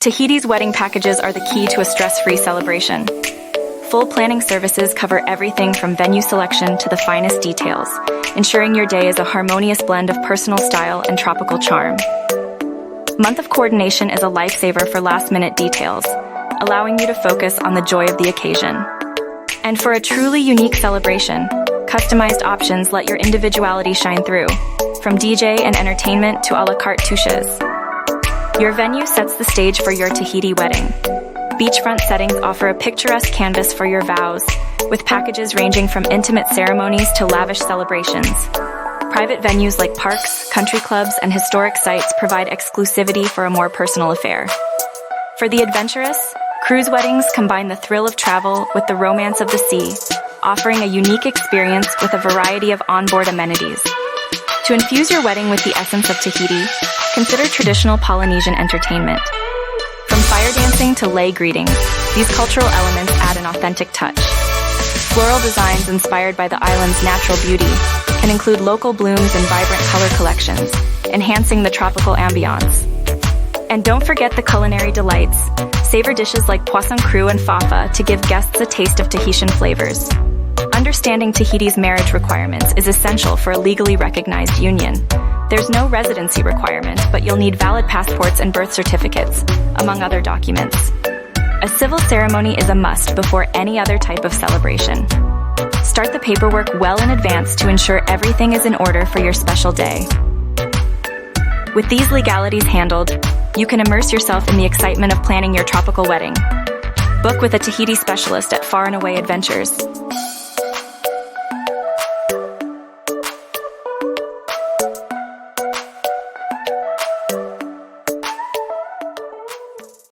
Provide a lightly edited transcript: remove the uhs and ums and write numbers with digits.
Tahiti's wedding packages are the key to a stress-free celebration. Full planning services cover everything from venue selection to the finest details, ensuring your day is a harmonious blend of personal style and tropical charm. Month of coordination is a lifesaver for last-minute details, allowing you to focus on the joy of the occasion. And for a truly unique celebration, customized options let your individuality shine through, from DJ and entertainment to a la carte touches. Your venue sets the stage for your Tahiti wedding. Beachfront settings offer a picturesque canvas for your vows, with packages ranging from intimate ceremonies to lavish celebrations. Private venues like parks, country clubs, and historic sites provide exclusivity for a more personal affair. For the adventurous, cruise weddings combine the thrill of travel with the romance of the sea, offering a unique experience with a variety of onboard amenities. To infuse your wedding with the essence of Tahiti, consider traditional Polynesian entertainment. From fire dancing to lei greetings, these cultural elements add an authentic touch. Floral designs inspired by the island's natural beauty can include local blooms and vibrant color collections, enhancing the tropical ambiance. And don't forget the culinary delights. Savor dishes like poisson cru and fafa to give guests a taste of Tahitian flavors. Understanding Tahiti's marriage requirements is essential for a legally recognized union. There's no residency requirement, but you'll need valid passports and birth certificates, among other documents. A civil ceremony is a must before any other type of celebration. Start the paperwork well in advance to ensure everything is in order for your special day. With these legalities handled, you can immerse yourself in the excitement of planning your tropical wedding. Book with a Tahiti specialist at Far and Away Adventures.